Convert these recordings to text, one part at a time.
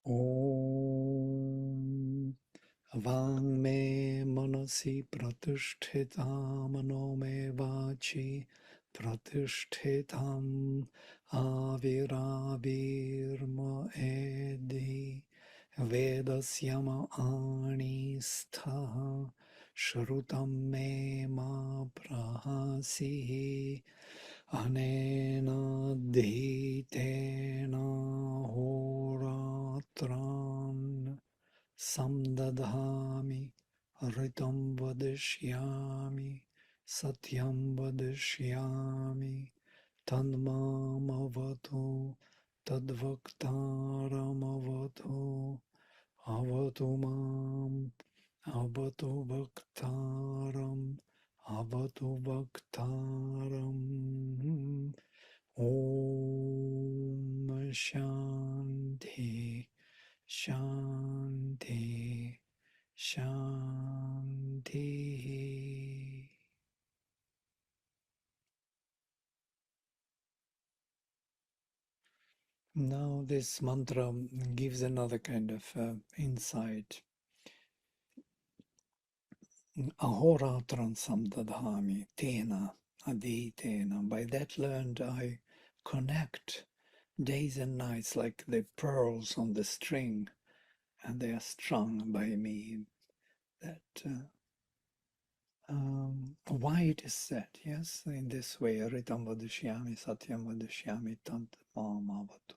Om Vang me manasi pratishthitam mano me vachi pratishthitam aviravirma edi vedasyama ani stha shrutam me ma prahasi anena dhitena horatran samdadhami ritam vadishyami satyam vadishyami tanmamavatu tadvaktaramavatu avatu mam avatu vaktaram avatu vaktaram. Om Shanti Shanti Shanti. Now this mantra gives another kind of insight. Ahoratran samdadhami tena aditena. By that learned I connect days and nights like the pearls on the string, and they are strung by me. That why it is said, yes, in this way, Ritam vadishyami, Satyam vadishyami, Tant mamavatu.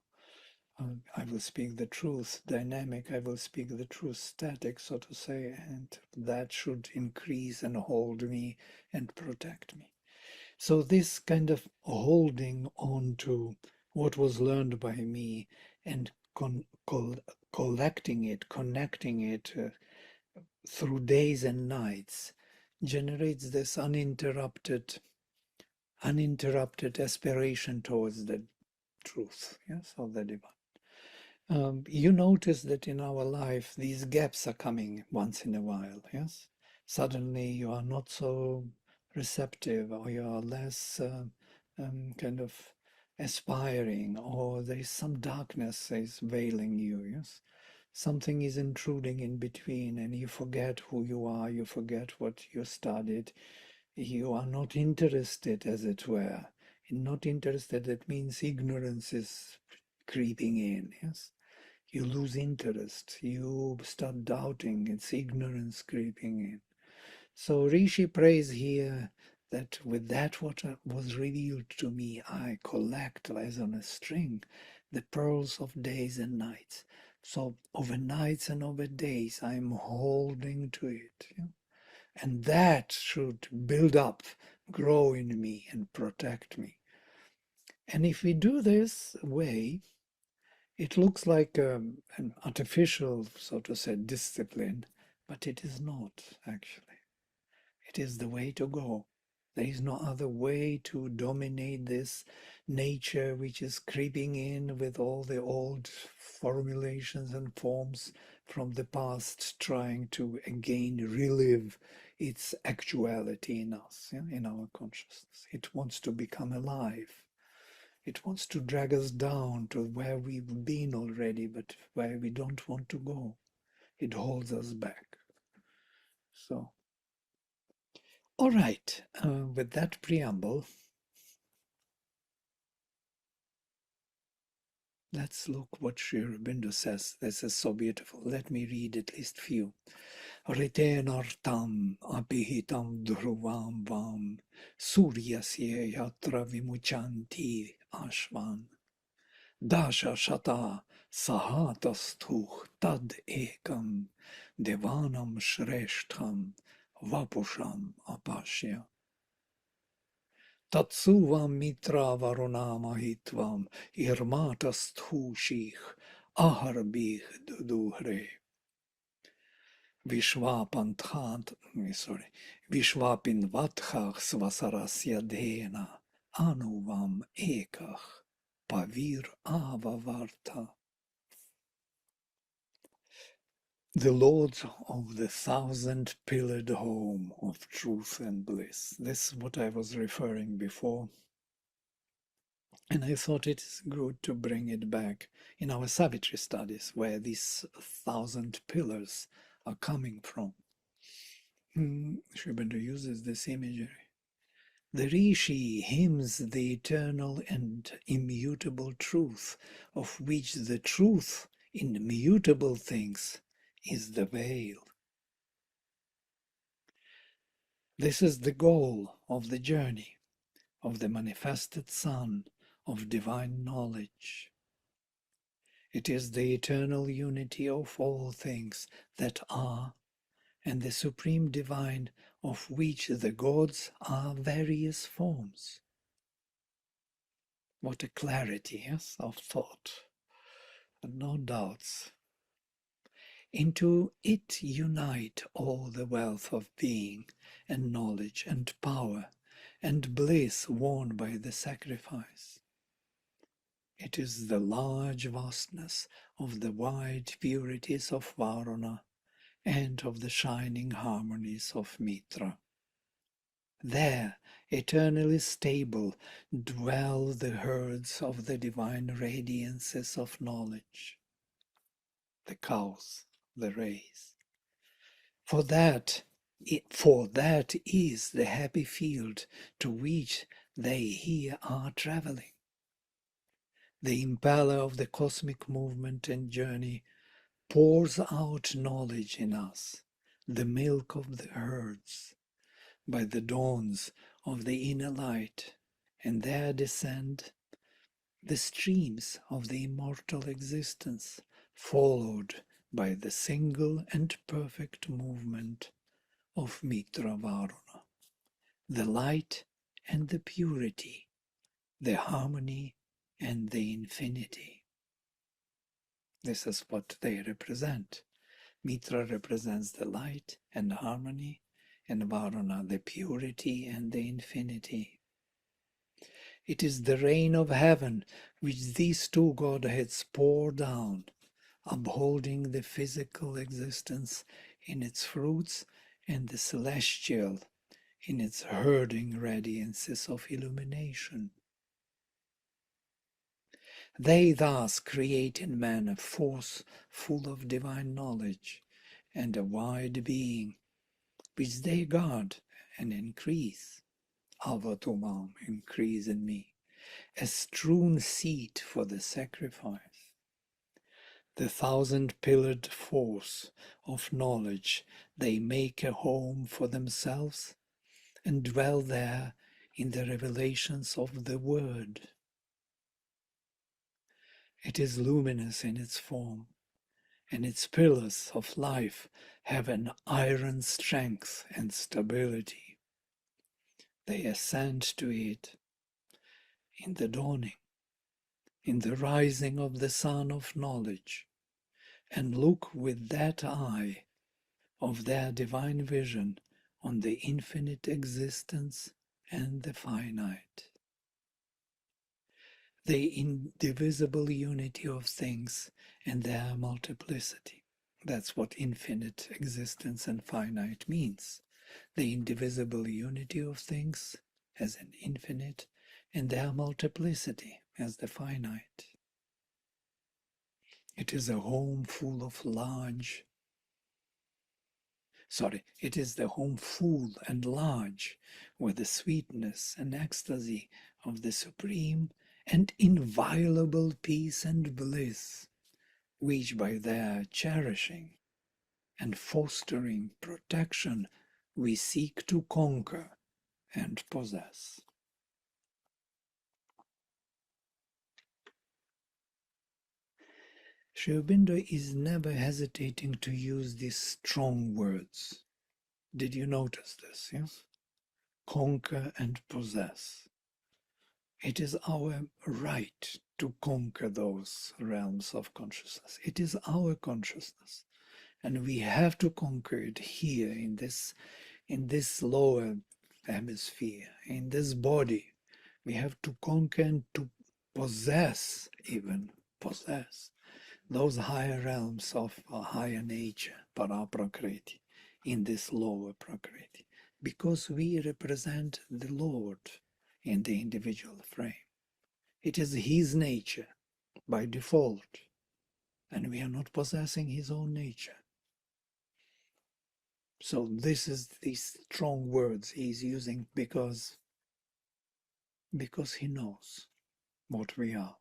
I will speak the truth, dynamic, I will speak the truth, static, so to say, and that should increase and hold me and protect me. So this kind of holding on to what was learned by me and collecting it, connecting it through days and nights generates this uninterrupted aspiration towards the truth, yes, of the divine. You notice that in our life these gaps are coming once in a while, yes. Suddenly you are not so receptive, or you are less kind of aspiring, or there is some darkness that is veiling you, yes. Something is intruding in between, and you forget who you are, you forget what you studied, you are not interested, as it were. Not interested, that means ignorance is creeping in, yes. You lose interest, you start doubting, it's ignorance creeping in. So Rishi prays here that with that what was revealed to me, I collect as on a string the pearls of days and nights. So over nights and over days, I'm holding to it. Yeah? And that should build up, grow in me and protect me. And if we do this way, it looks like an artificial, so to say, discipline, but it is not actually. It is the way to go. There is no other way to dominate this nature which is creeping in with all the old formulations and forms from the past, trying to again relive its actuality in us, yeah, in our consciousness. It wants to become alive. It wants to drag us down to where we've been already, but where we don't want to go. It holds us back. So, all right, with that preamble, let's look what Sri Aurobindo says. This is so beautiful. Let me read at least few. Ritenartam apihitam dhruvam vam suryasya yatra vimuchanti ashvan dasha shata sahatastuh tad ekam devanam shreshtham vapusham apashya. Tatsuvam Mitra Varuna Mahitvam Irmatasthushich Aharbih Duhre Vishwapanthat Vishwapinvathach Svasarasya Dhena Anuvam Ekach Pavir Avavarta. The Lord of the thousand-pillared home of truth and bliss. This is what I was referring before. And I thought it is good to bring it back in our Savitri studies, where these 1,000 pillars are coming from. Sri Aurobindo uses this imagery. The Rishi hymns the eternal and immutable truth, of which the truth in mutable things is the veil. This is the goal of the journey, of the manifested Son, of divine knowledge. It is the eternal unity of all things that are, and the supreme divine, of which the gods are various forms. What a clarity, yes, of thought, and no doubts. Into it unite all the wealth of being and knowledge and power and bliss won by the sacrifice. It is the large vastness of the wide purities of Varuna and of the shining harmonies of Mitra. There, eternally stable, dwell the herds of the divine radiances of knowledge, the cows, the rays. For that is the happy field to which they here are traveling. The impeller of the cosmic movement and journey pours out knowledge in us, the milk of the herds, by the dawns of the inner light, and there descend the streams of the immortal existence, followed by the single and perfect movement of Mitra Varuna, the light and the purity, the harmony and the infinity. This is what they represent. Mitra represents the light and harmony, and Varuna the purity and the infinity. It is the rain of heaven which these two Godheads pour down, upholding the physical existence in its fruits and the celestial in its herding radiances of illumination. They thus create in man a force full of divine knowledge and a wide being, which they guard and increase. Avatumam, increase in me, a strewn seat for the sacrifice. The 1,000-pillared force of knowledge, they make a home for themselves and dwell there in the revelations of the Word. It is luminous in its form, and its pillars of life have an iron strength and stability. They ascend to it in the dawning, in the rising of the sun of knowledge, and look with that eye of their divine vision on the infinite existence and the finite. The indivisible unity of things and their multiplicity. That's what infinite existence and finite means. The indivisible unity of things as an infinite and their multiplicity as the finite. It is a home full of it is the home full and large with the sweetness and ecstasy of the supreme and inviolable peace and bliss, which by their cherishing and fostering protection we seek to conquer and possess. Sri Aurobindo is never hesitating to use these strong words. Did you notice this? Yes? Conquer and possess. It is our right to conquer those realms of consciousness. It is our consciousness. And we have to conquer it here in this lower hemisphere, in this body. We have to conquer and to possess, even possess, those higher realms of a higher nature, para-prakriti, in this lower prakriti, because we represent the Lord in the individual frame. It is his nature by default, and we are not possessing his own nature. So this is these strong words he's using because he knows what we are.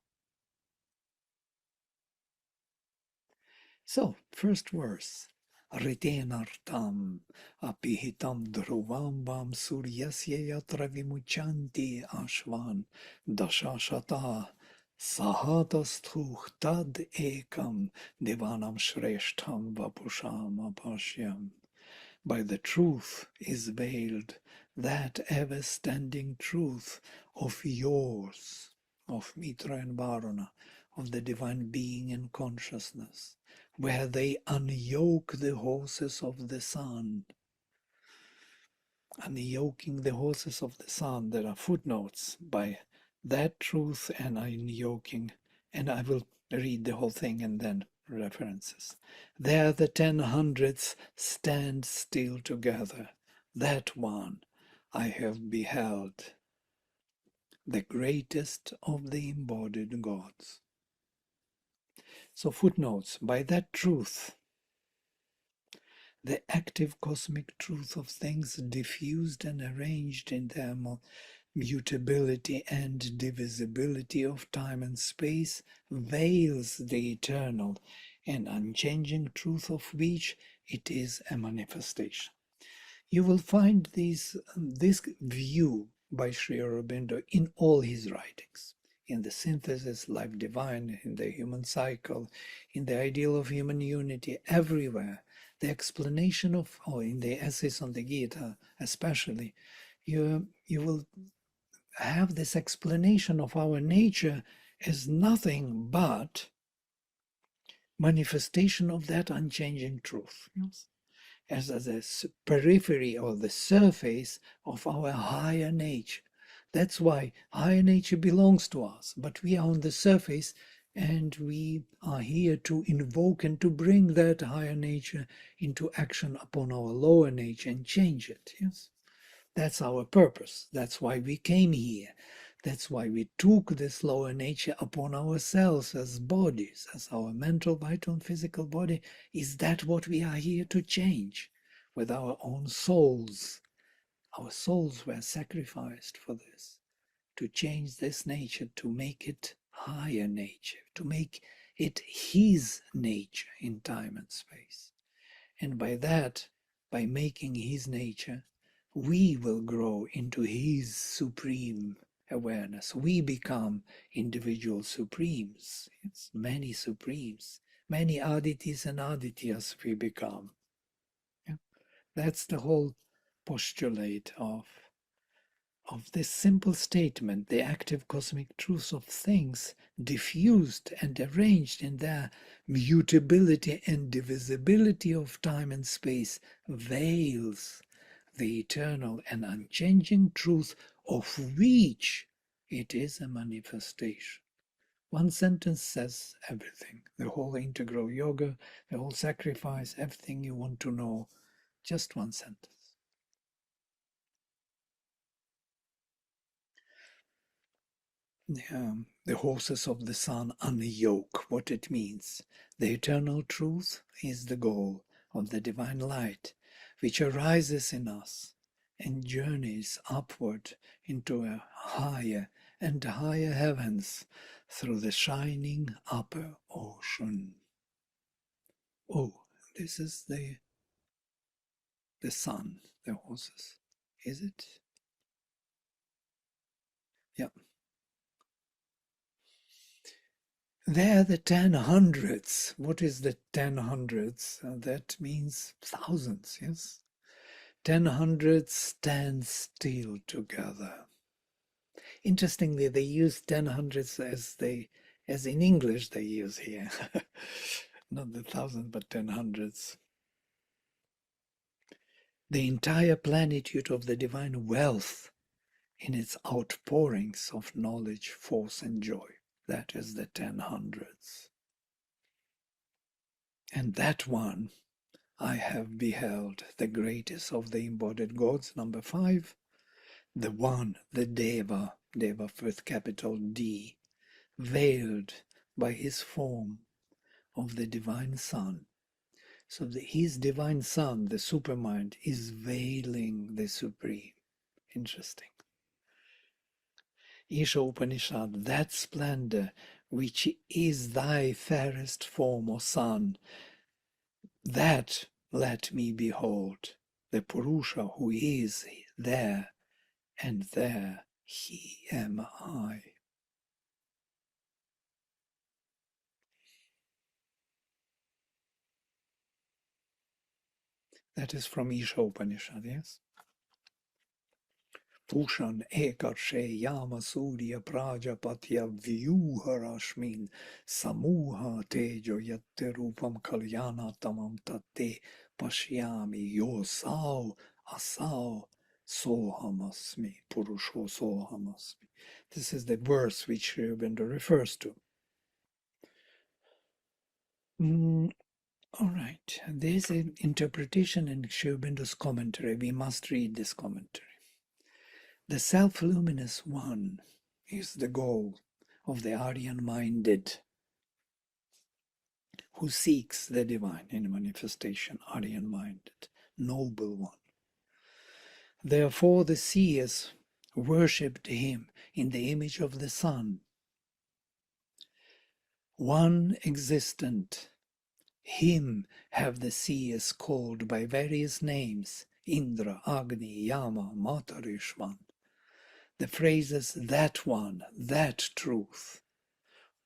So, first verse. Ritenartam apihitam dhruvambam suryasya yatra vimuchanti ashvan dashashata sahatasthuh tad ekam divanam shreshtham vapusham apashyam. By the truth is veiled that ever-standing truth of yours, of Mitra and Varuna, of the divine being and consciousness, where they unyoke the horses of the sun. Unyoking the horses of the sun, there are footnotes by that truth and unyoking, and I will read the whole thing and then references. There the 10 hundreds stand still together. That one I have beheld, the greatest of the embodied gods. So footnotes, by that truth, the active cosmic truth of things diffused and arranged in their mutability and divisibility of time and space veils the eternal and unchanging truth of which it is a manifestation. You will find this view by Sri Aurobindo in all his writings, in the synthesis, life divine, in the human cycle, in the ideal of human unity, everywhere. The explanation of, or in the essays on the Gita especially, you will have this explanation of our nature as nothing but manifestation of that unchanging truth. Yes? As a periphery or the surface of our higher nature. That's why higher nature belongs to us, but we are on the surface and we are here to invoke and to bring that higher nature into action upon our lower nature and change it. Yes, that's our purpose. That's why we came here. That's why we took this lower nature upon ourselves as bodies, as our mental, vital, and physical body. Is that what we are here to change with our own souls? Our souls were sacrificed for this, to change this nature, to make it higher nature, to make it his nature in time and space. And by that, by making his nature, we will grow into his supreme awareness. We become individual supremes. It's many supremes, many aditis and adityas we become. Yeah? That's the whole postulate of this simple statement, the active cosmic truths of things diffused and arranged in their mutability and divisibility of time and space veils the eternal and unchanging truth of which it is a manifestation. One sentence says everything. The whole integral yoga, the whole sacrifice, everything you want to know. Just one sentence. The horses of the sun unyoke, what it means. The eternal truth is the goal of the divine light, which arises in us and journeys upward into a higher and higher heavens through the shining upper ocean. Oh, this is the sun, the horses. Is it? Yeah. They're the 10 hundreds. What is the 10 hundreds? That means thousands, yes? 10 hundreds stand still together. Interestingly, they use 10 hundreds as in English they use here. Not the thousand, but 10 hundreds. The entire plenitude of the divine wealth in its outpourings of knowledge, force, and joy. That is the 10 hundreds. And that one I have beheld, the greatest of the embodied gods, number 5, the one, the Deva with capital D, veiled by his form of the divine Son. So his divine Son, the supermind, is veiling the Supreme. Interesting. Isha Upanishad, that splendor which is thy fairest form, O Son, that let me behold, the Purusha who is there, and there he am I. That is from Isha Upanishad, yes? Pushan ekarshe yama surya prajapatya vyuharashmin samuha tejo yatte rupam kalyana tamam tatte pashyami yosao asao sohamasmi purusho sohamasmi. This is the verse which Sri Aurobindo refers to. All right, there's an interpretation in Sri Aurobindo's commentary. We must read this commentary. The self-luminous one is the goal of the Aryan-minded who seeks the divine in manifestation, Aryan-minded, noble one. Therefore the seers worshipped him in the image of the sun, one existent. Him have the seers called by various names, Indra, Agni, Yama, Matarishman. The phrases that one, that truth,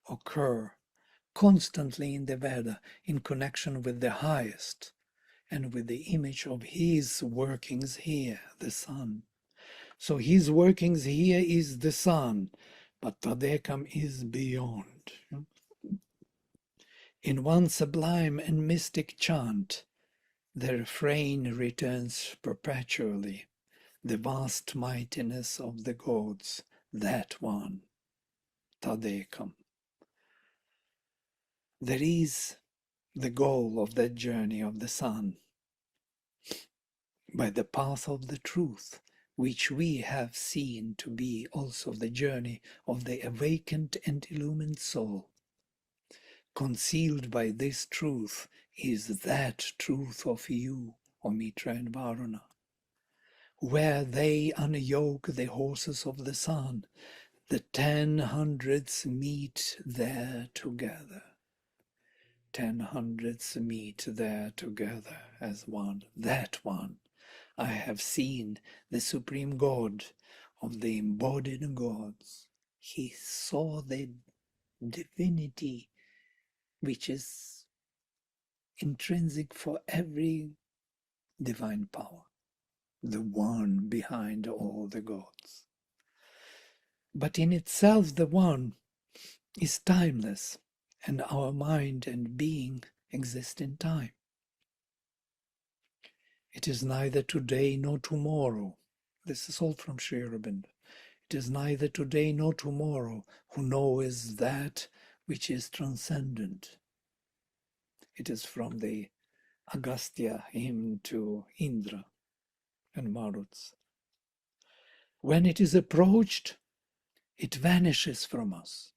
occur constantly in the Veda in connection with the highest and with the image of his workings here, the sun. So his workings here is the sun, but Tadekam is beyond. In one sublime and mystic chant, the refrain returns perpetually, the vast mightiness of the gods, that one, Tadekam. There is the goal of that journey of the sun by the path of the truth, which we have seen to be also the journey of the awakened and illumined soul. Concealed by this truth is that truth of you, O Mitra and Varuna, where they unyoke the horses of the sun, the 10 hundreds meet there together. 10 hundreds meet there together as one, that one. I have seen the supreme God of the embodied gods. He saw the divinity which is intrinsic for every divine power, the one behind all the gods. But in itself, the one is timeless, and our mind and being exist in time. It is neither today nor tomorrow. This is all from Sri Aurobindo. It is neither today nor tomorrow who knows that which is transcendent. It is from the Agastya hymn to Indra and Maruts. When it is approached, it vanishes from us.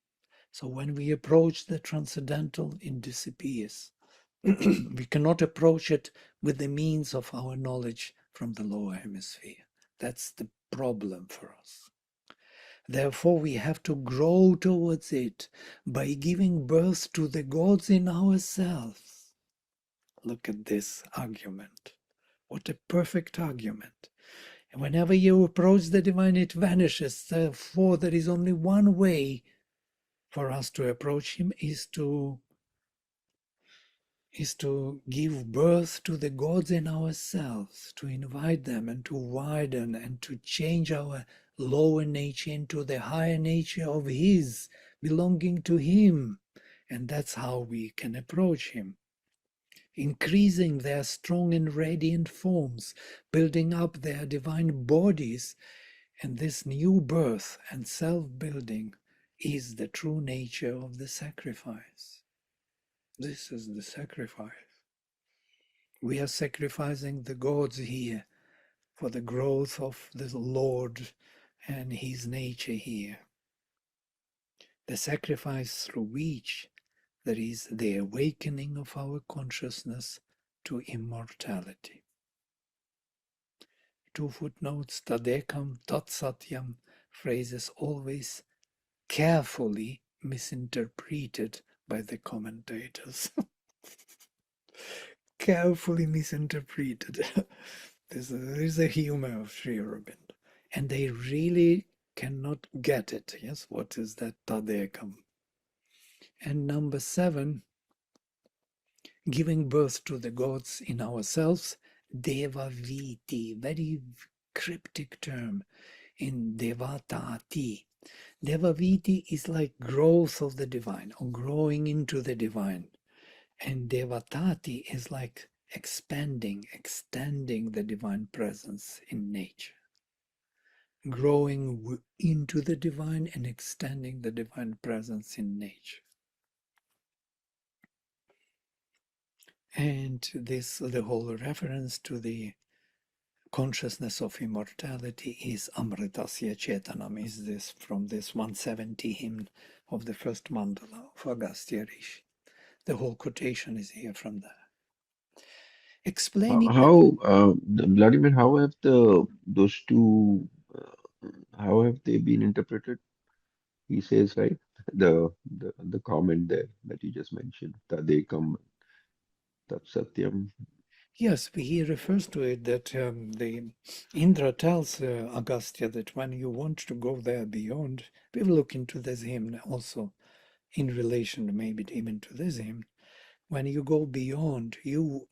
So when we approach the transcendental, it disappears. We cannot approach it with the means of our knowledge from the lower hemisphere. That's the problem for us. Therefore, we have to grow towards it by giving birth to the gods in ourselves. Look at this argument. What a perfect argument. And whenever you approach the divine, it vanishes. Therefore, there is only one way for us to approach him is to give birth to the gods in ourselves, to invite them and to widen and to change our lower nature into the higher nature of his, belonging to him. And that's how we can approach him. Increasing their strong and radiant forms, building up their divine bodies, and this new birth and self-building is the true nature of the sacrifice. This is the sacrifice. We are sacrificing the gods here for the growth of the Lord and his nature here. the sacrifice through which there is the awakening of our consciousness to immortality. 2 footnotes, tadekam, tat satyam, phrases always carefully misinterpreted by the commentators. Carefully misinterpreted. There is a humor of Sri Aurobindo. And they really cannot get it. Yes, what is that tadekam? And number 7, giving birth to the gods in ourselves, deva viti, very cryptic term in devatati. Devaviti is like growth of the divine or growing into the divine. And devatati is like expanding, extending the divine presence in nature. Growing into the divine and extending the divine presence in nature. And this, the whole reference to the consciousness of immortality is Amritasya Chetanam, is this from this 170 hymn of the first mandala of Agastya Rishi. The whole quotation is here from there. Explaining Vladimir, how have those two how have they been interpreted? He says, right? The comment there that you just mentioned, Tadekam Tat Satyam. yes, he refers to it that the Indra tells Agastya that when you want to go there beyond, we will look into this hymn also in relation maybe even to this hymn. When you go beyond, you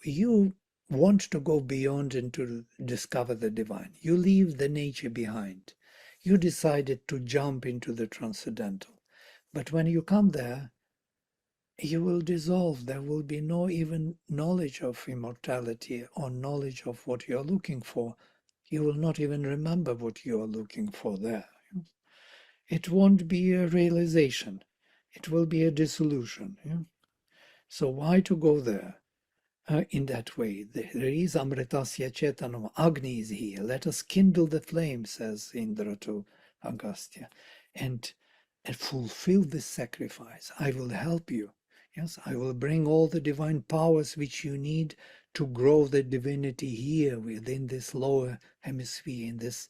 want to go beyond and to discover the divine. You leave the nature behind. You decided to jump into the transcendental. But when you come there, you will dissolve. There will be no even knowledge of immortality or knowledge of what you're looking for. You will not even remember what you are looking for there. It won't be a realization. It will be a dissolution. Yeah? So why to go there in that way? There is Amritasya Chetanam. Agni is here. Let us kindle the flame, says Indra to Agastya, and fulfill this sacrifice. I will help you. Yes, I will bring all the divine powers which you need to grow the divinity here within this lower hemisphere, in this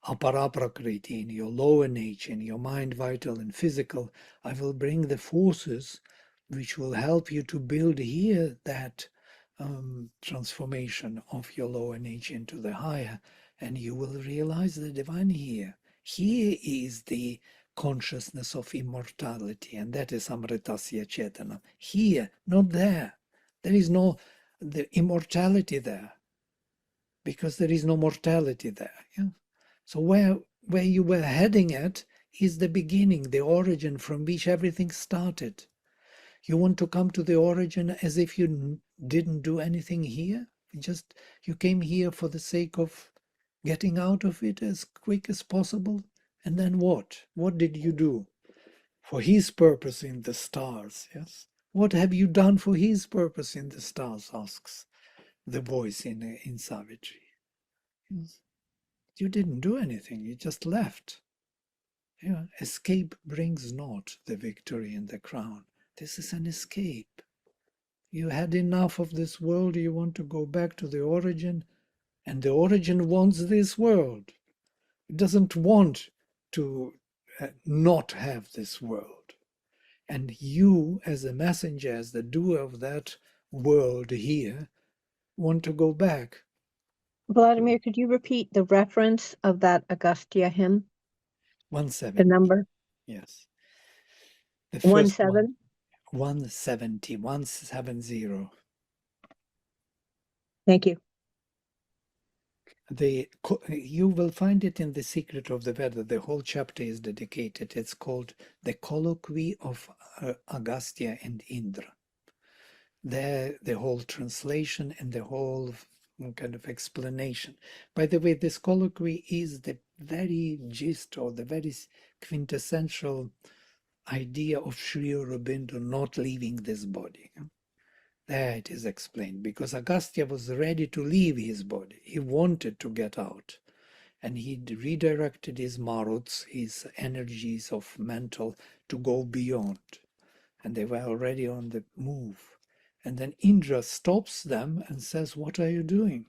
aparaprakriti, in your lower nature, in your mind, vital and physical. I will bring the forces which will help you to build here that transformation of your lower nature into the higher, and you will realize the divine here. Here is the consciousness of immortality, and that is Amritasya Chetana. Here, not there. There is no the immortality there, because there is no mortality there. Yeah? So where you were heading at is the beginning, the origin from which everything started. You want to come to the origin as if you didn't do anything here? Just you came here for the sake of getting out of it as quick as possible? And then what? What did you do? For his purpose in the stars, yes? What have you done for his purpose in the stars? Asks the voice in Savitri. Yes. You didn't do anything, you just left. Yeah. Escape brings not the victory and the crown. This is an escape. You had enough of this world, you want to go back to the origin, and the origin wants this world. It doesn't want to not have this world. And you, as a messenger, as the doer of that world here, want to go back. Vladimir, could you repeat the reference of that Agastya hymn? 170. The number? Yes. The One first one, seven. 170, 170. Thank you. You will find it in the Secret of the Veda. The whole chapter is dedicated. It's called the Colloquy of Agastya and Indra. There, the whole translation and the whole kind of explanation. By the way, this colloquy is the very gist or the very quintessential idea of Sri Aurobindo not leaving this body. There it is explained, because Agastya was ready to leave his body. He wanted to get out. and he redirected his maruts, his energies of mental, to go beyond. And they were already on the move. And then Indra stops them and says, "What are you doing?"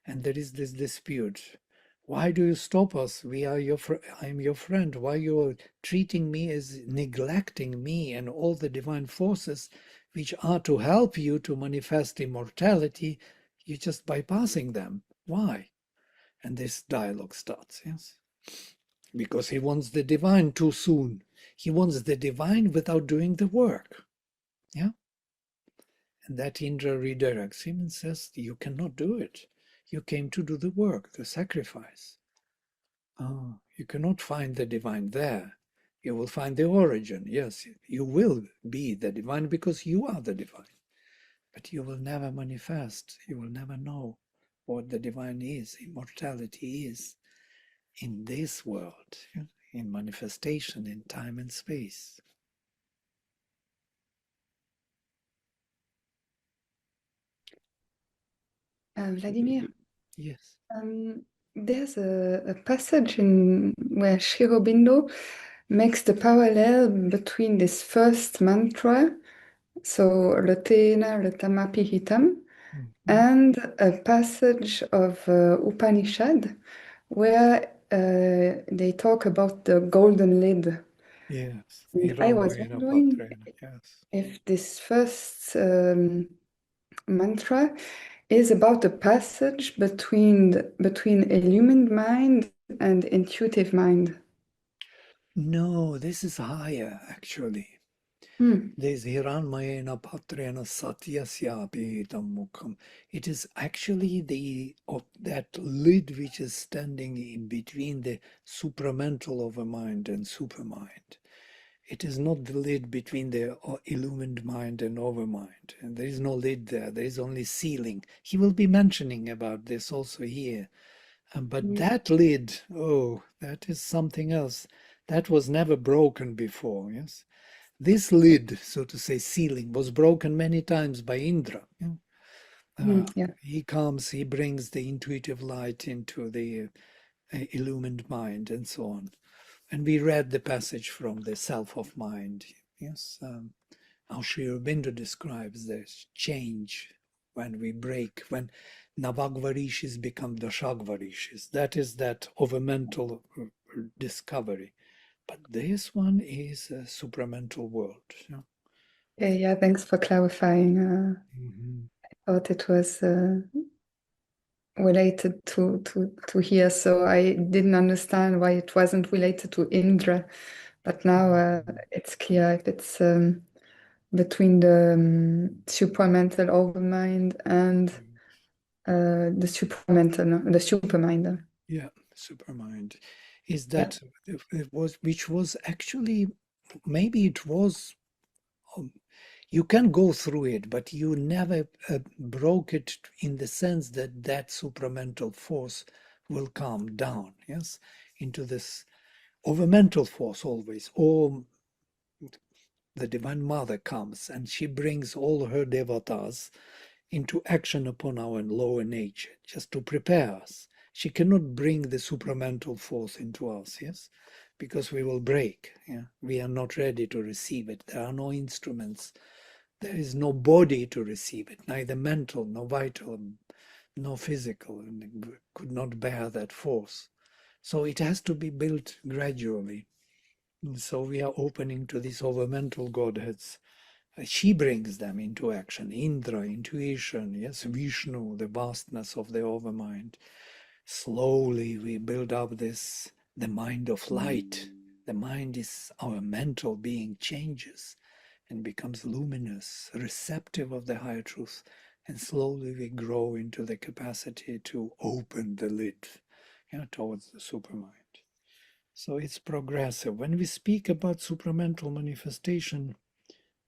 And there is this dispute. "Why do you stop us? I am your friend. Why you are treating me as neglecting me and all the divine forces which are to help you to manifest immortality? You're just bypassing them. Why?" And this dialogue starts, yes? Because he wants the divine too soon. He wants the divine without doing the work. Yeah? And that Indra redirects him and says, "You cannot do it. You came to do the work, the sacrifice. Oh, you cannot find the divine there. You will find the origin. Yes, you will be the divine because you are the divine. But you will never manifest. You will never know what the divine is, immortality is in this world, in manifestation, in time and space." Vladimir, Yes. there's a passage in where Sri Aurobindo makes the parallel between this first mantra, so Ratena Ratamapi Hitam, and a passage of Upanishad where they talk about the golden lid. Yes. And I was wondering Yes. if this first mantra is about a passage between illumined mind and intuitive mind. No, this is higher actually. Hmm. There's Hiranmayena Patrena Satyasyapi Mukham. It is actually that lid which is standing in between the supramental of a mind and supermind. It is not the lid between the illumined mind and overmind. And there is no lid there. There is only ceiling. He will be mentioning about this also here. But that lid, oh, that is something else. That was never broken before, yes? This lid, so to say, ceiling, was broken many times by Indra. Yeah. He comes, he brings the intuitive light into the illumined mind and so on. And we read the passage from the Self of Mind. Yes, how Sri Aurobindo describes this change when we break, when Navagvarishis become Dashagvarishis. That is that overmental discovery. But this one is a supramental world. Yeah, thanks for clarifying. Mhm. I thought it was related to here, so I didn't understand why it wasn't related to Indra. But now it's clear if it's between the supramental overmind and the supramental, the supermind. Yeah, supermind is that it was, which was actually, maybe it was, you can go through it, but you never broke it in the sense that that supramental force will come down, yes, into this overmental force always, or the Divine Mother comes and she brings all her devatas into action upon our lower nature, just to prepare us. She cannot bring the supramental force into us, yes, because we will break. Yeah? We are not ready to receive it. There are no instruments. There is no body to receive it, neither mental, nor vital, nor physical, and could not bear that force. So it has to be built gradually. And so we are opening to these overmental godheads. She brings them into action. Indra, intuition, yes, Vishnu, the vastness of the overmind. Slowly we build up the mind of light. The mind is our mental being changes and becomes luminous, receptive of the higher truth. And slowly we grow into the capacity to open the lid, towards the supermind. So it's progressive. When we speak about supramental manifestation,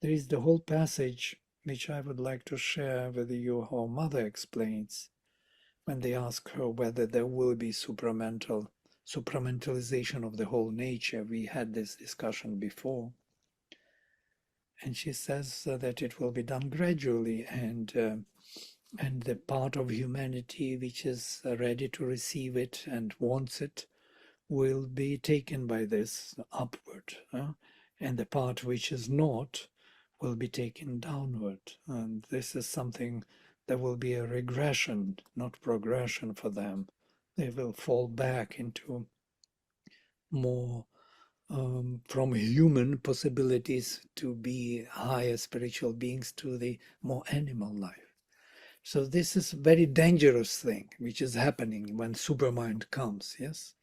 there is the whole passage which I would like to share with you, how Mother explains when they ask her whether there will be supramentalization of the whole nature. We had this discussion before. And she says that it will be done gradually. And and the part of humanity which is ready to receive it and wants it will be taken by this upward, and the part which is not will be taken downward. And this is something that will be a regression, not progression for them. They will fall back into more from human possibilities to be higher spiritual beings to the more animal life. So this is a very dangerous thing which is happening when supermind comes, yes?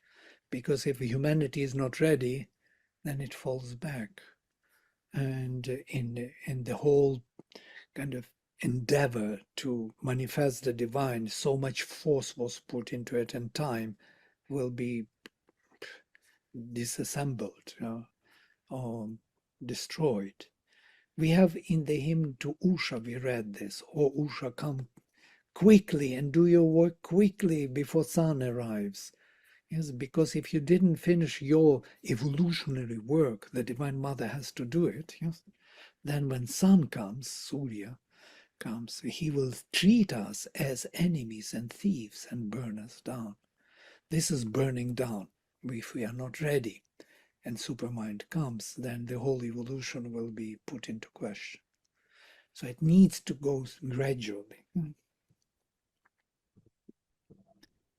Because if humanity is not ready, then it falls back. And in the whole kind of endeavor to manifest the divine, so much force was put into it, and time will be disassembled, or destroyed. We have in the hymn to Usha, we read this, "O Usha, come quickly and do your work quickly before sun arrives." Yes, because if you didn't finish your evolutionary work, the Divine Mother has to do it. Yes, then when sun comes, Surya comes, he will treat us as enemies and thieves and burn us down. This is burning down. If we are not ready and supermind comes, then the whole evolution will be put into question. So it needs to go gradually.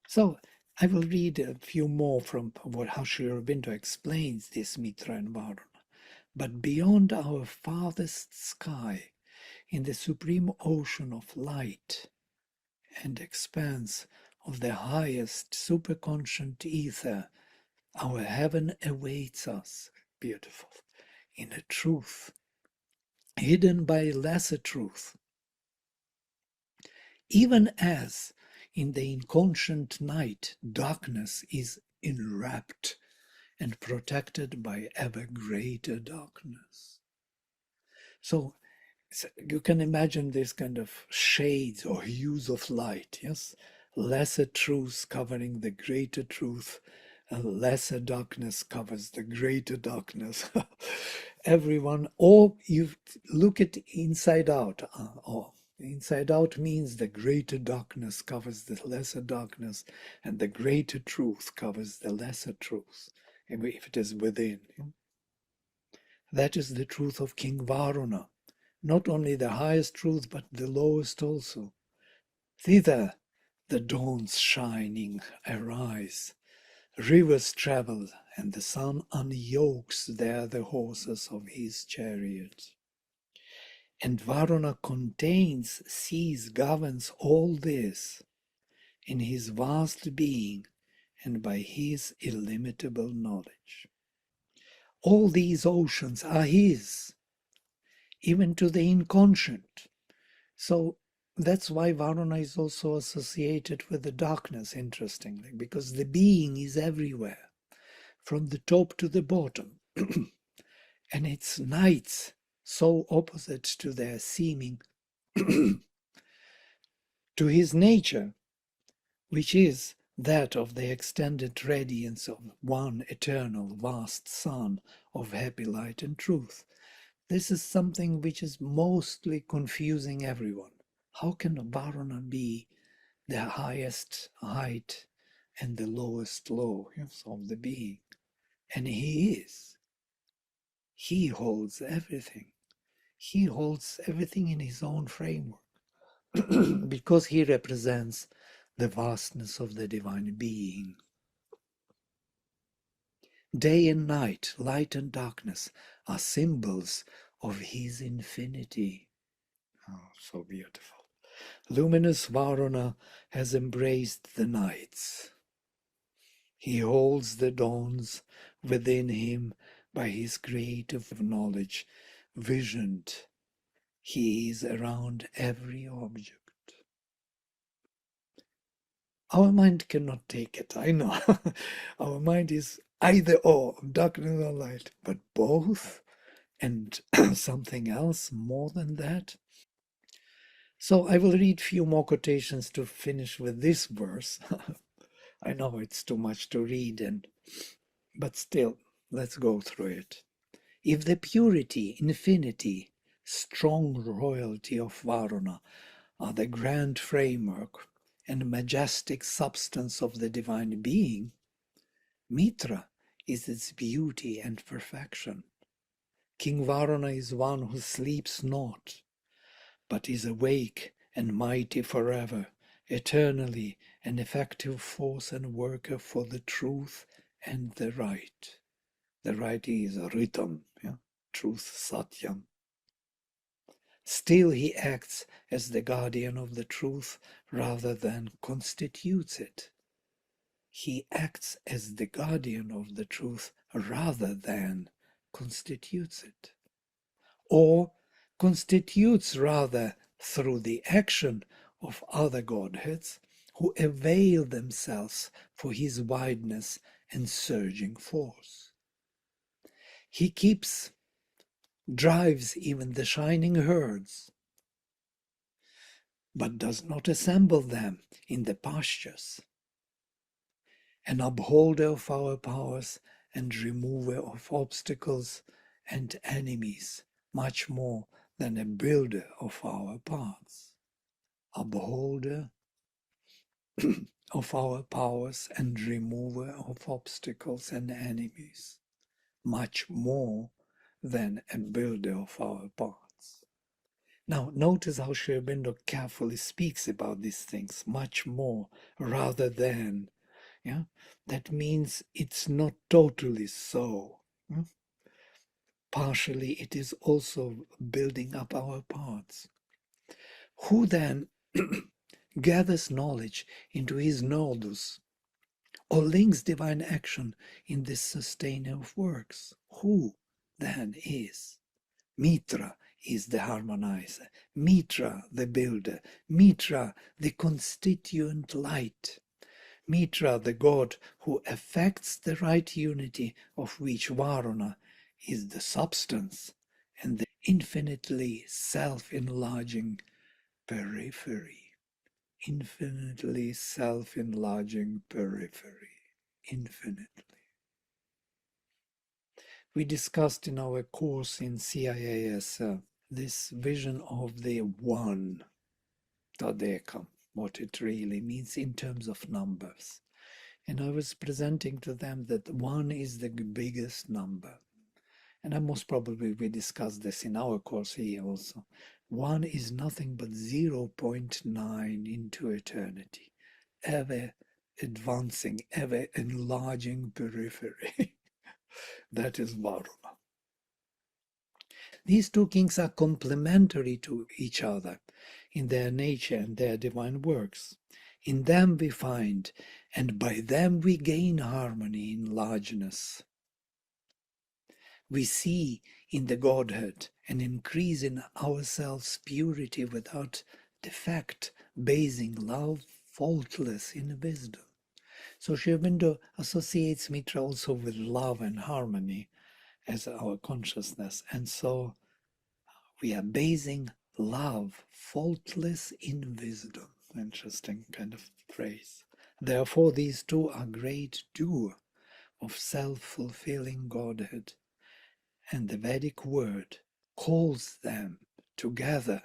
So I will read a few more from how Sri Aurobindo explains this Mitra and Varuna. But beyond our farthest sky, in the supreme ocean of light and expanse of the highest superconscient ether, our heaven awaits us, beautiful, in a truth, hidden by lesser truth, even as in the inconscient night darkness is enwrapped and protected by ever greater darkness. So you can imagine this kind of shades or hues of light, yes? Lesser truths covering the greater truth, and lesser darkness covers the greater darkness. Everyone, or you look at inside out, or inside out means the greater darkness covers the lesser darkness, and the greater truth covers the lesser truth, if it is within. That is the truth of King Varuna. Not only the highest truth, but the lowest also. Thither the dawns shining arise, rivers travel, and the sun unyokes there the horses of his chariot. And Varuna contains, sees, governs all this in his vast being and by his illimitable knowledge. All these oceans are his, even to the inconscient. So that's why Varuna is also associated with the darkness, interestingly, because the being is everywhere, from the top to the bottom. And it's nights so opposite to their seeming, to his nature, which is that of the extended radiance of one eternal vast sun of happy light and truth. This is something which is mostly confusing everyone. How can Varuna be the highest height and the lowest low, yes, of the being? And he is. He holds everything. He holds everything in his own framework because he represents the vastness of the divine being. Day and night, light and darkness are symbols of his infinity. Oh, so beautiful. Luminous Varuna has embraced the nights. He holds the dawns within him by his creative knowledge, visioned. He is around every object. Our mind cannot take it, I know. Our mind is either or, darkness or light, but both and something else more than that. So I will read few more quotations to finish with this verse. I know it's too much to read, but still, let's go through it. If the purity, infinity, strong royalty of Varuna are the grand framework and majestic substance of the divine being, Mitra is its beauty and perfection. King Varuna is one who sleeps not, but is awake and mighty forever, eternally an effective force and worker for the truth and the right. The right is Ritam, yeah? Truth, Satyam. Still he acts as the guardian of the truth rather than constitutes it. He acts as the guardian of the truth rather than constitutes it. Or constitutes rather through the action of other godheads who avail themselves for his wideness and surging force. He drives even the shining herds, but does not assemble them in the pastures. An upholder of our powers and remover of obstacles and enemies, much more than a builder of our paths. Upholder of our powers and remover of obstacles and enemies, much more than a builder of our paths. Now, notice how Sri Aurobindo carefully speaks about these things, much more rather than. Yeah, that means it's not totally so. Yeah? Partially, it is also building up our parts. Who then gathers knowledge into his nodus, or links divine action in this sustainer of works? Who then is? Mitra is the harmonizer, Mitra the builder, Mitra the constituent light, Mitra the god who affects the right unity of which Varuna is the substance and the infinitely self-enlarging periphery. Infinitely self-enlarging periphery. Infinitely. We discussed in our course in CIAS this vision of the one, Tadekam, what it really means in terms of numbers. And I was presenting to them that one is the biggest number. And I most probably we discussed this in our course here also. One is nothing but 0.9 into eternity, ever advancing, ever enlarging periphery. That is Varuna. These two kings are complementary to each other in their nature and their divine works. In them we find, and by them we gain harmony in largeness. We see in the Godhead an increase in ourselves purity without defect, basing love faultless in wisdom. So Sri Aurobindo associates Mitra also with love and harmony as our consciousness. And so we are basing love faultless in wisdom. Interesting kind of phrase. Therefore, these two are great duo of self-fulfilling Godhead, and the Vedic word calls them together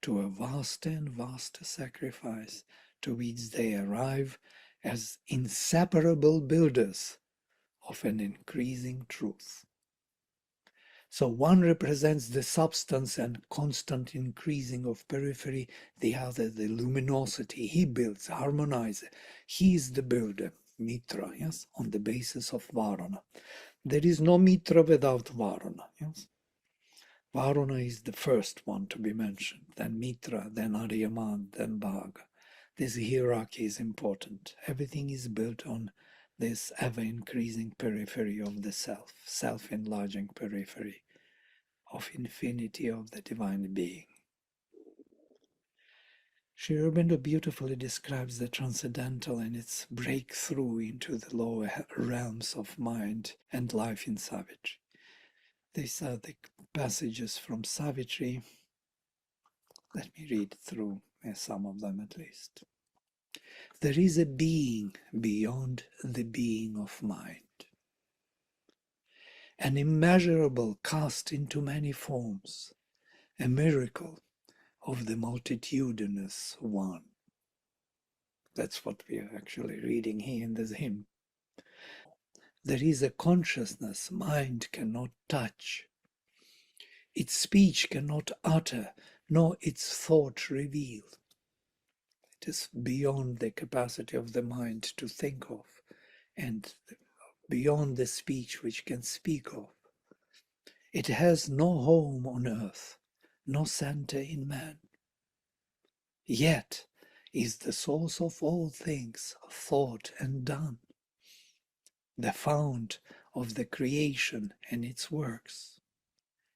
to a vaster and vaster sacrifice to which they arrive as inseparable builders of an increasing truth. So one represents the substance and constant increasing of periphery, the other the luminosity. He builds, harmonizes. He is the builder, Mitra, yes, on the basis of Varuna. There is no Mitra without Varuna, yes. Varuna is the first one to be mentioned, then Mitra, then Aryaman, then Bhaga. This hierarchy is important. Everything is built on this ever-increasing periphery of the self, self-enlarging periphery of infinity of the divine being. Sri Aurobindo beautifully describes the transcendental and its breakthrough into the lower realms of mind and life in Savitri. These are the passages from Savitri. Let me read through some of them at least. There is a being beyond the being of mind, an immeasurable cast into many forms, a miracle of the multitudinous one. That's what we are actually reading here in this hymn. There is a consciousness mind cannot touch, its speech cannot utter, nor its thought reveal. It is beyond the capacity of the mind to think of, and beyond the speech which can speak of. It has no home on earth, no center in man. Yet is the source of all things thought and done, the fount of the creation and its works.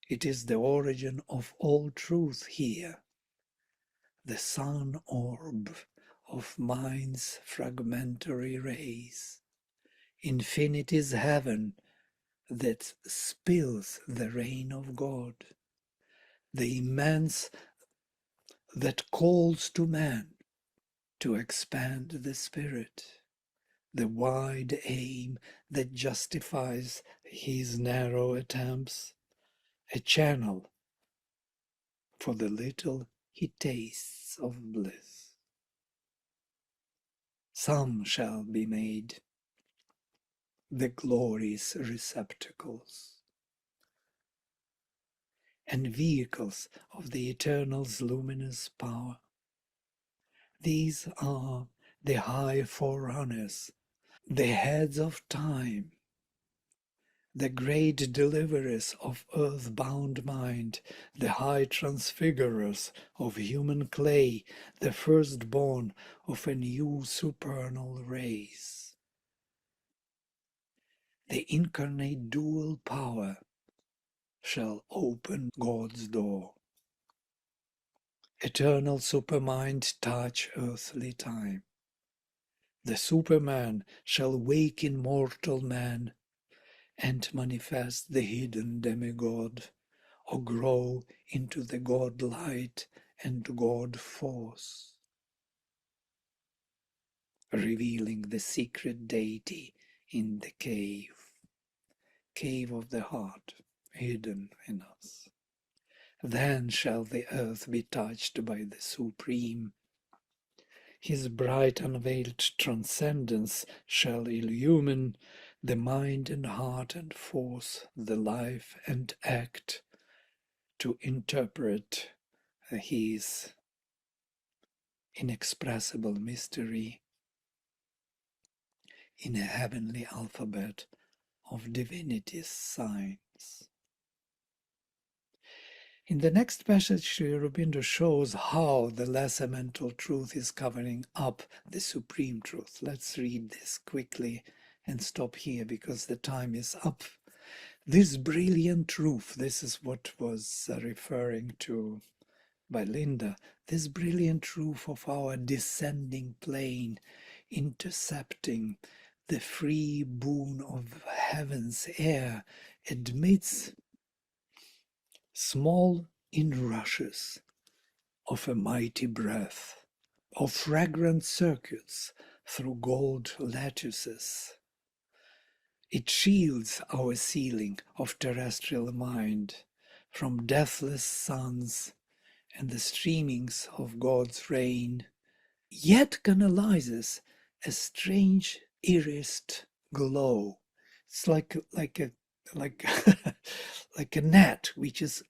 It is the origin of all truth here, the sun orb of mind's fragmentary rays. Infinity's heaven that spills the rain of God, the immense that calls to man to expand the spirit, the wide aim that justifies his narrow attempts, a channel for the little he tastes of bliss. Some shall be made the glory's receptacles and vehicles of the Eternal's luminous power. These are the high forerunners, the heads of time, the great deliverers of earth-bound mind, the high transfigurers of human clay, the firstborn of a new supernal race. The incarnate dual power shall open God's door. Eternal supermind touch earthly time. The Superman shall wake in mortal man and manifest the hidden demigod, or grow into the God light and God force, revealing the secret deity in the cave of the heart, hidden in us. Then shall the earth be touched by the Supreme. His bright unveiled transcendence shall illumine the mind and heart and force the life and act to interpret his inexpressible mystery in a heavenly alphabet of divinity's signs. In the next passage, Sri Aurobindo shows how the lesser mental truth is covering up the supreme truth. Let's read this quickly and stop here because the time is up. This brilliant roof, this is what was referring to by Linda, this brilliant roof of our descending plane, intercepting the free boon of heaven's air, admits small inrushes of a mighty breath, of fragrant circuits through gold lattices. It shields our ceiling of terrestrial mind from deathless suns and the streamings of God's rain, yet canalizes a strange irised glow. It's like a like like a net which is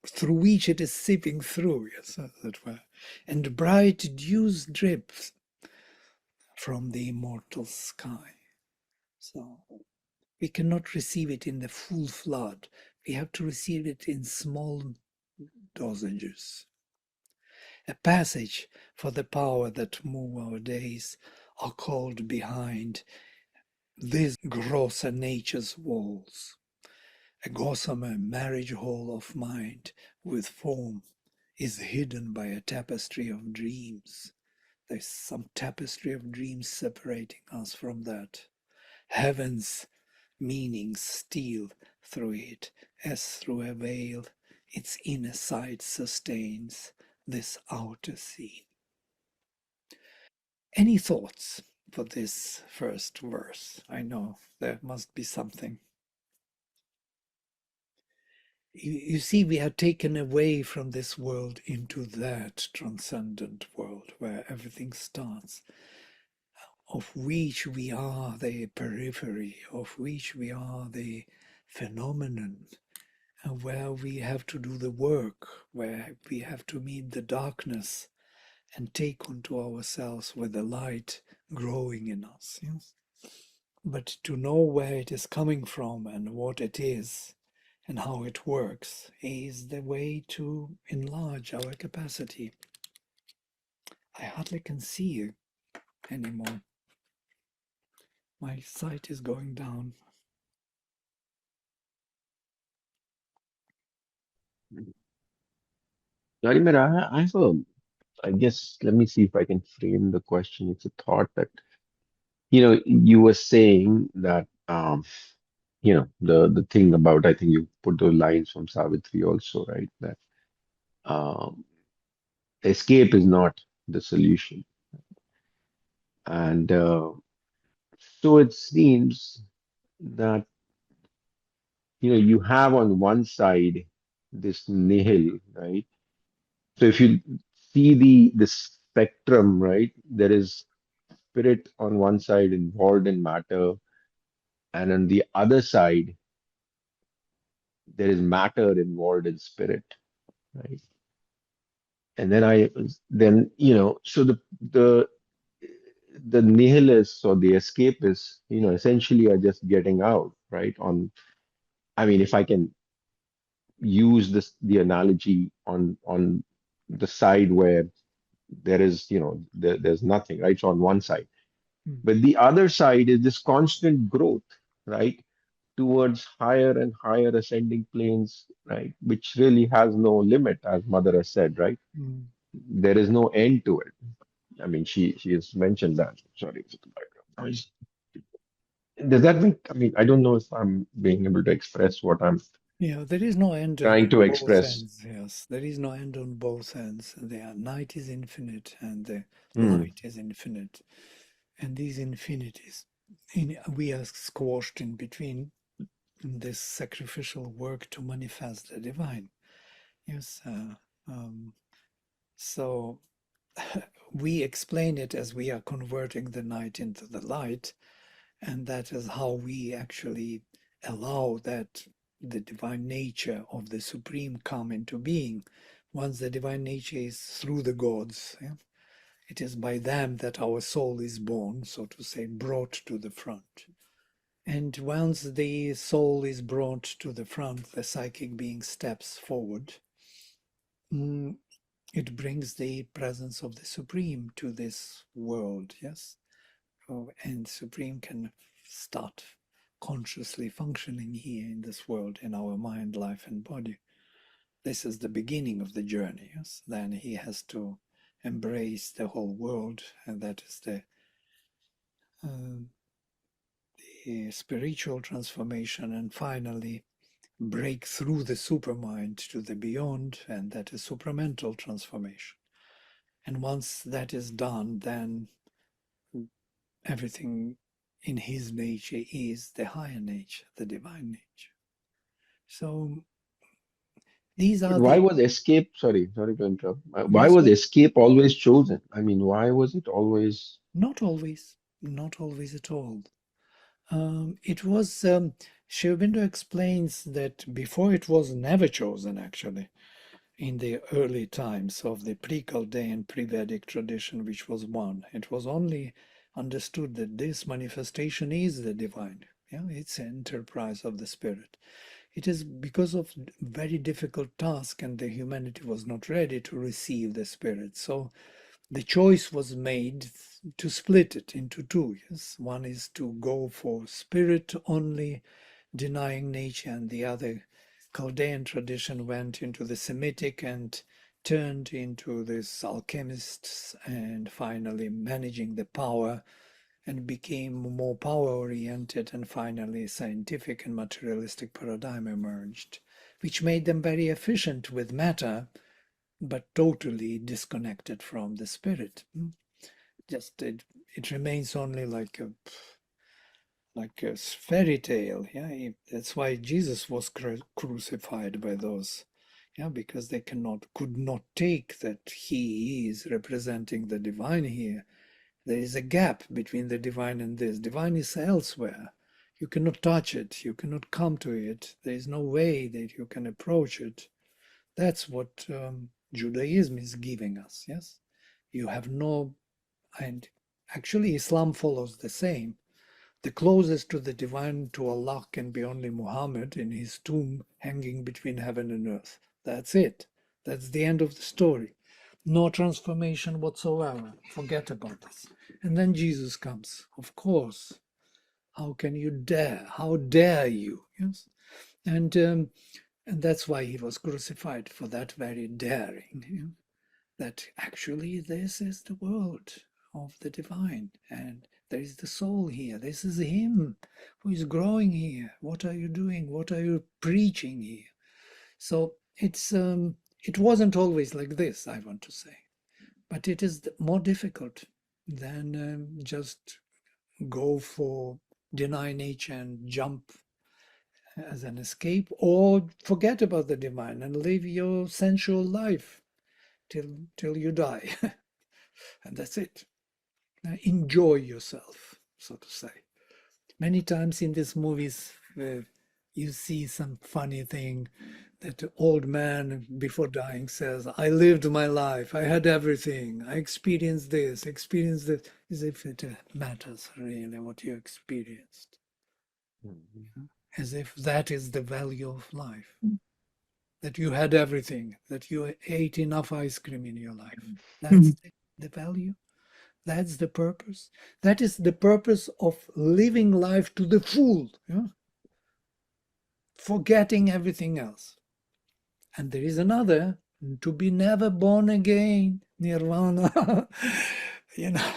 through which it is seeping through, yes, as it were, and bright dews drips from the immortal sky. So we cannot receive it in the full flood. We have to receive it in small dosages. A passage for the power that move our days are called behind these grosser nature's walls. A gossamer marriage hall of mind with form is hidden by a tapestry of dreams. There's some tapestry of dreams separating us from that. Heaven's meanings steal through it as through a veil. Its inner side sustains this outer scene. Any thoughts for this first verse? I know there must be something. You see, we are taken away from this world into that transcendent world where everything starts, of which we are the periphery, of which we are the phenomenon, and where we have to do the work, where we have to meet the darkness and take unto ourselves with the light growing in us. Yes? But to know where it is coming from and what it is and how it works is the way to enlarge our capacity. I hardly can see you anymore. My sight is going down. Vladimir, I have a, I guess, let me see if I can frame the question. It's a thought that, you were saying that, the thing about, I think you put those lines from Savitri also, right? That um, escape is not the solution. And so it seems that, you have on one side this nihil, right? So if you see the spectrum, right, there is spirit on one side involved in matter, and on the other side, there is matter involved in spirit, right? And so the nihilists or the escapists, essentially are just getting out, right? I mean, if I can use the analogy on the side where there is, there's nothing, right? So on one side. Mm. But the other side is this constant growth, right? Towards higher and higher ascending planes, right? Which really has no limit, as Mother has said, right? Mm. There is no end to it. I mean, she has mentioned that. Sorry for the background noise. Does that make, I mean, I don't know if I'm being able to express what I'm Yeah, there is no end on trying to both express. ends. Yes, there is no end on both ends. The night is infinite and the Hmm. light is infinite. And these infinities, we are squashed in between in this sacrificial work to manifest the divine. Yes. So we explain it as we are converting the night into the light, and that is how we actually allow that the divine nature of the Supreme come into being. Once the divine nature is through the gods, yeah, it is by them that our soul is born, so to say, brought to the front. And once the soul is brought to the front, the psychic being steps forward. It brings the presence of the Supreme to this world, yes? And Supreme can start consciously functioning here in this world, in our mind, life, and body. This is the beginning of the journey, yes? Then he has to embrace the whole world, and that is the spiritual transformation, and finally break through the supermind to the beyond, and that is supramental transformation. And once that is done, then everything in his nature is the higher nature, the divine nature. So these But are why the, was escape, sorry to interrupt. Why yes, was well, escape always chosen? I mean, why was it always? not always at all. It was, Sri Aurobindo explains that before it was never chosen actually, in the early times of the pre-Chaldean, pre-Vedic tradition, which was one. It was only understood that this manifestation is the divine. Yeah, it's an enterprise of the spirit. It is because of very difficult task, and the humanity was not ready to receive the spirit. So the choice was made to split it into two. Yes, one is to go for spirit only, denying nature, and the other Chaldean tradition went into the Semitic and turned into this alchemists, and finally managing the power, and became more power oriented, and finally scientific and materialistic paradigm emerged, which made them very efficient with matter but totally disconnected from the spirit. Just it remains only like like a fairy tale. Yeah, that's why Jesus was crucified by those. Yeah, because they could not take that he is representing the divine here. There is a gap between the divine and this. Divine is elsewhere. You cannot touch it. You cannot come to it. There is no way that you can approach it. That's what Judaism is giving us. Yes, you have no, and actually Islam follows the same. The closest to the divine, to Allah, can be only Muhammad in his tomb hanging between heaven and earth. That's it. That's the end of the story. No transformation whatsoever. Forget about this. And then Jesus comes. Of course. How can you dare? How dare you? Yes. And that's why he was crucified, for that very daring. You know, that actually this is the world of the divine, and there is the soul here. This is him who is growing here. What are you doing? What are you preaching here? So it wasn't always like this, I want to say, but it is more difficult than just go for deny nature and jump as an escape, or forget about the divine and live your sensual life till you die. And that's it. Now enjoy yourself, so to say. Many times in these movies, you see some funny thing that the old man before dying says, I lived my life, I had everything, I experienced this, as if it matters really what you experienced. As if that is the value of life, that you had everything, that you ate enough ice cream in your life. That's the value. That's the purpose. That is the purpose of living life to the full, yeah? Forgetting everything else. And there is another, to be never born again, nirvana. You know,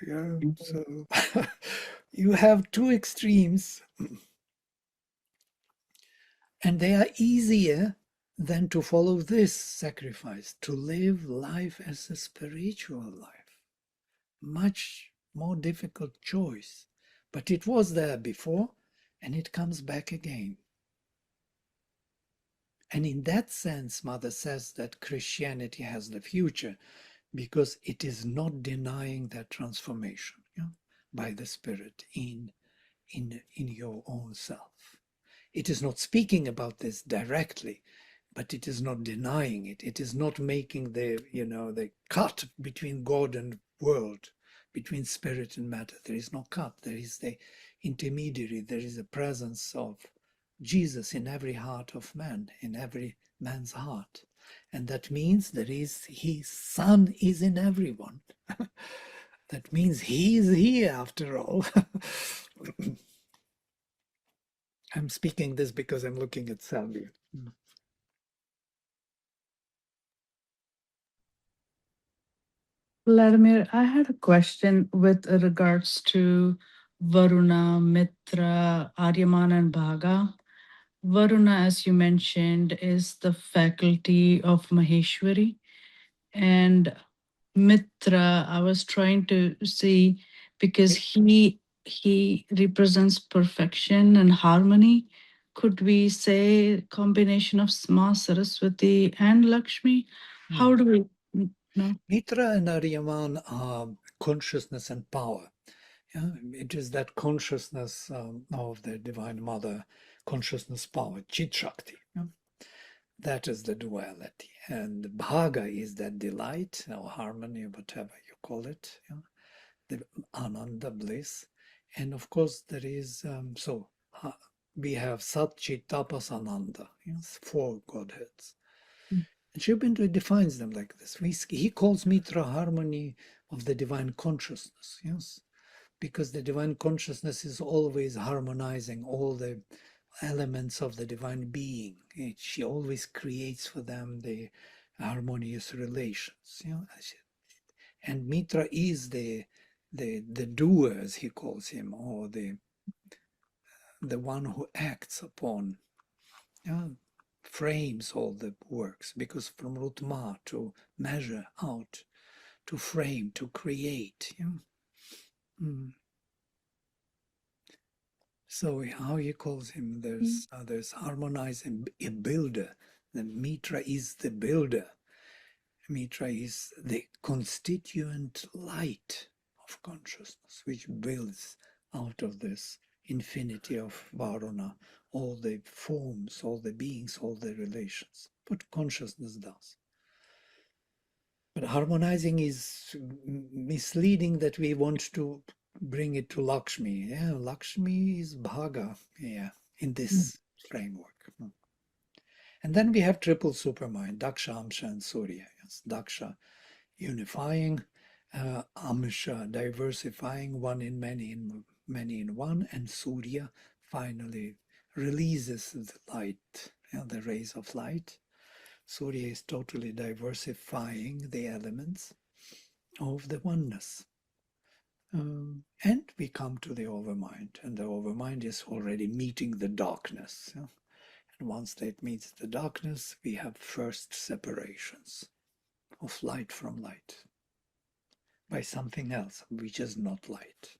yeah, so you have two extremes, and they are easier than to follow this sacrifice, to live life as a spiritual life. Much more difficult choice, but it was there before, and it comes back again. And in that sense, Mother says that Christianity has the future, because it is not denying that transformation, yeah, by the Spirit in your own self. It is not speaking about this directly, but it is not denying it. It is not making the cut between God and world, between spirit and matter. There is no cut. There is the intermediary. There is a presence of Jesus in every heart of man, in every man's heart. And that means there is his Son is in everyone. That means he is here after all. I'm speaking this because I'm looking at Salvi. Vladimir, I had a question with regards to Varuna, Mitra, Aryaman, and Bhaga. Varuna, as you mentioned, is the faculty of Maheshwari. And Mitra, I was trying to see, because he represents perfection and harmony. Could we say combination of Ma Saraswati and Lakshmi? How do we know? Mitra and Aryaman are consciousness and power. Yeah? It is that consciousness of the Divine Mother, consciousness power, Chit Shakti. Yeah? That is the duality. And Bhaga is that delight or harmony, whatever you call it, yeah? The Ananda, bliss. And of course, there is, we have Sat Chit Tapas Ananda, yes? 4 Godheads. And Sri Aurobindo defines them like this. He calls Mitra harmony of the divine consciousness, yes? Because the divine consciousness is always harmonizing all the elements of the divine being. She always creates for them the harmonious relations. You know? And Mitra is the doer, as he calls him, or the one who acts upon, frames all the works, because from Rutma, to measure out, to frame, to create. So how he calls him, there's harmonizing, a builder. The Mitra is the builder. Mitra is the constituent light of consciousness, which builds out of this infinity of Varuna, all the forms, all the beings, all the relations. What consciousness does. But harmonizing is misleading that we want to bring it to Lakshmi. Yeah, Lakshmi is Bhaga, yeah, in this framework. And then we have triple supermind, Daksha, Amsha, and Surya. Yes, Daksha unifying, Amsha diversifying, one in many in one, and Surya finally releases the light, the rays of light. Surya is totally diversifying the elements of the oneness. And we come to the overmind, and the overmind is already meeting the darkness. Yeah? And once that meets the darkness, we have first separations of light from light by something else, which is not light.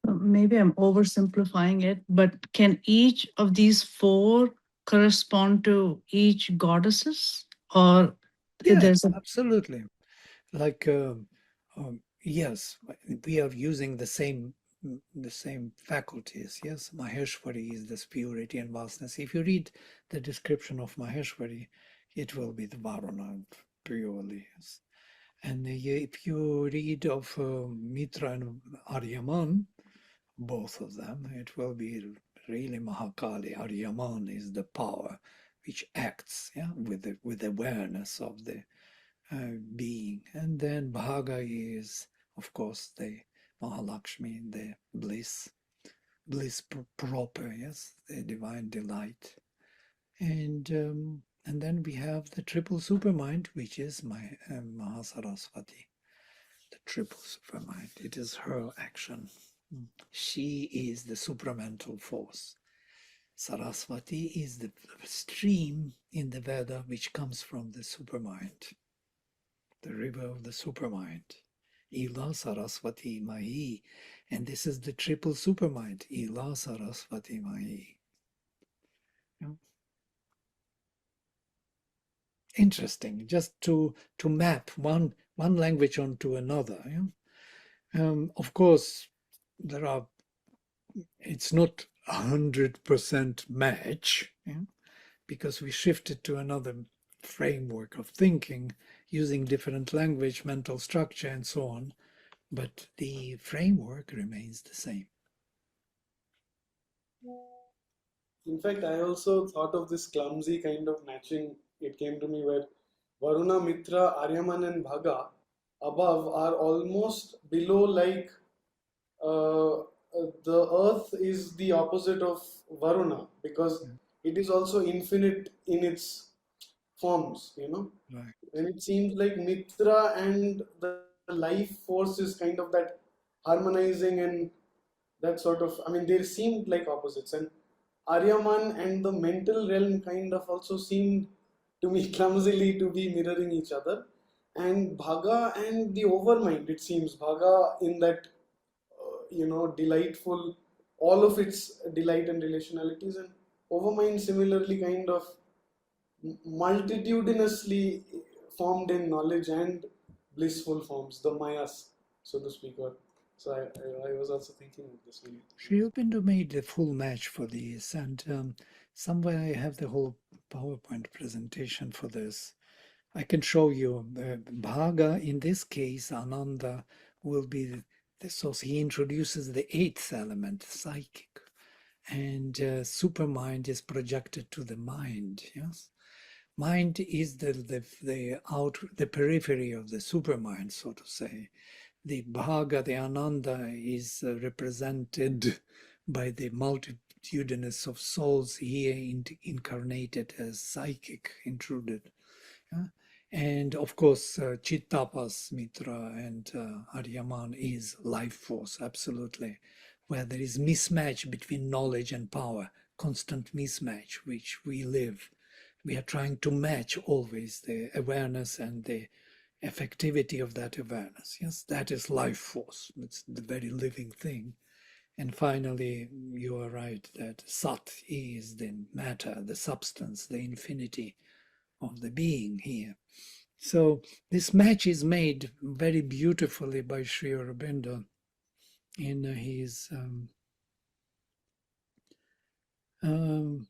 Maybe I'm oversimplifying it, but can each of these four correspond to each goddesses? Or Yes, there's a absolutely. Like, yes, we are using the same faculties. Yes, Maheshwari is this purity and vastness. If you read the description of Maheshwari, it will be the Varuna purely. Yes. And if you read of Mitra and Aryaman, both of them, it will be really Mahakali. Aryaman is the power which acts, yeah, with awareness of the being. And then Bhaga is, of course, the Mahalakshmi, the bliss proper, yes, the divine delight. And then we have the triple supermind, which is my Mahasaraswati, the triple supermind. It is her action. She is the supramental force. Saraswati is the stream in the Veda which comes from the supermind, the river of the supermind. Ila Saraswati Mahi. And this is the triple supermind. Ila Saraswati Mahi. Yeah. Interesting, just to map one language onto another. Yeah? Of course, it's not 100% match, yeah? Because we shifted to another framework of thinking using different language, mental structure, and so on. But the framework remains the same. In fact, I also thought of this clumsy kind of matching. It came to me where Varuna, Mitra, Aryaman, and Bhaga above are almost below, like the earth is the opposite of Varuna because it is also infinite in its forms, Right. And it seems like Mitra and the life force is kind of that harmonizing and that sort of, they seemed like opposites. And Aryaman and the mental realm kind of also seemed to me clumsily to be mirroring each other. And Bhaga and the overmind, it seems, Bhaga in that, delightful, all of its delight and relationalities, and overmind similarly kind of multitudinously formed in knowledge and blissful forms, the Mayas, so to speak. So I was also thinking of this one. Sri Aurobindo made a full match for these, and somewhere I have the whole PowerPoint presentation for this. I can show you Bhaga. In this case, Ananda will be so he introduces the eighth element, psychic, and supermind is projected to the mind. Yes, mind is the periphery of the supermind, so to say. The Bhaga, the Ananda, is represented by the multitudinous of souls here incarnated as psychic, intruded. Yeah? And of course, Chittapas, Mitra, and Aryaman is life force, absolutely, where there is mismatch between knowledge and power, constant mismatch, which we live. We are trying to match always the awareness and the effectivity of that awareness. Yes, that is life force. It's the very living thing. And finally, you are right that Sat is the matter, the substance, the infinity of the being here. So this match is made very beautifully by Sri Aurobindo in his in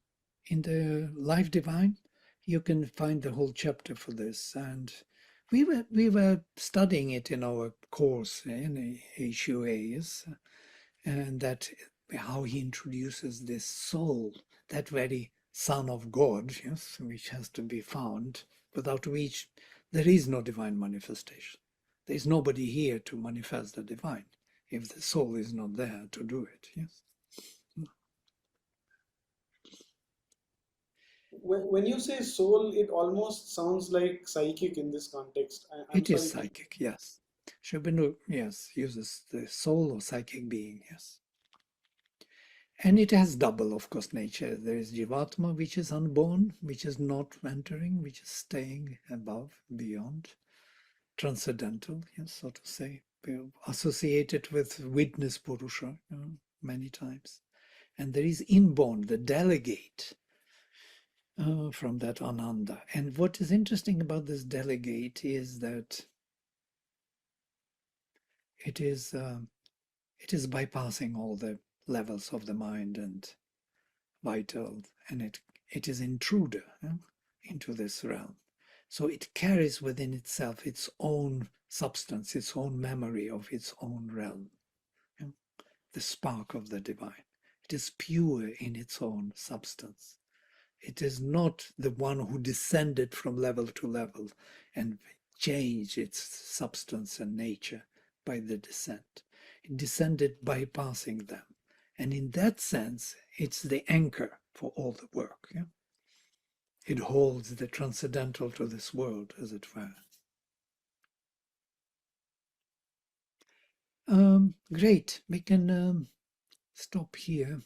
the Life Divine. You can find the whole chapter for this, and we were studying it in our course in HUAs, and that how he introduces this soul, that very Son of God, yes, which has to be found, without which there is no divine manifestation. There is nobody here to manifest the divine if the soul is not there to do it. Yes. When you say soul, it almost sounds like psychic in this context. I'm It is sorry. psychic, yes. Sri Aurobindo, yes, uses the soul or psychic being, yes. And it has double, of course, nature. There is Jivatma, which is unborn, which is not entering, which is staying above, beyond, transcendental, yes, so to say, associated with witness Purusha, many times. And there is inborn, the delegate from that Ananda. And what is interesting about this delegate is that it is bypassing all the levels of the mind and vital, and it is intruder into this realm. So it carries within itself its own substance, its own memory of its own realm, the spark of the divine. It is pure in its own substance. It is not the one who descended from level to level and changed its substance and nature by the descent. It descended bypassing them. And in that sense, it's the anchor for all the work. Yeah? It holds the transcendental to this world, as it were. Great. We can stop here.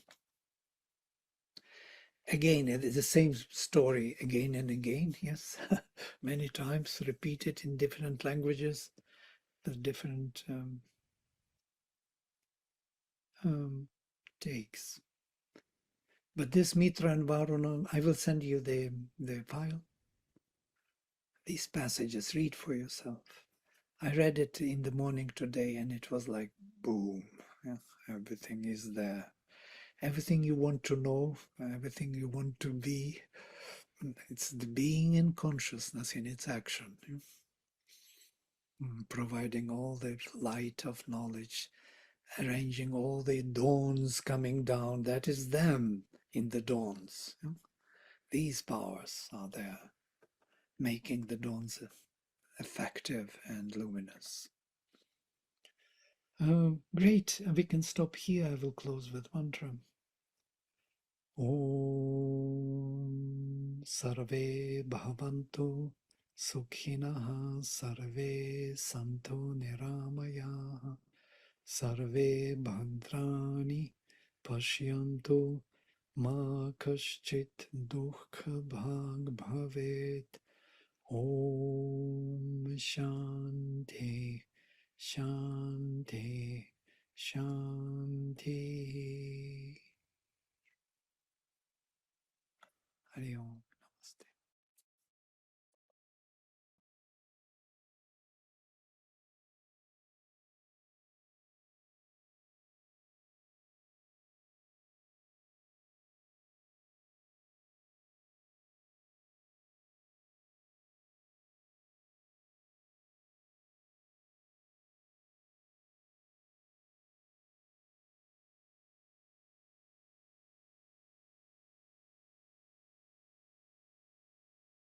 Again, it is the same story again and again, yes. Many times repeated in different languages with different takes. But this Mitra and Varuna, I will send you the file. These passages, read for yourself. I read it in the morning today and it was like, boom, yeah, everything is there. Everything you want to know, everything you want to be, it's the being in consciousness in its action, providing all the light of knowledge, arranging all the dawns coming down. That is them in the dawns. These powers are there, making the dawns effective and luminous. Great, we can stop here. I will close with mantra. Om Sarve Bhavantu Sukhinaha Sarve Santu Niramayaha Sarve Bhadrani Pashyantu Ma Kaschit Dukha Bhag Bhavet. Om Shanti Shanti Shanti. Hari Om.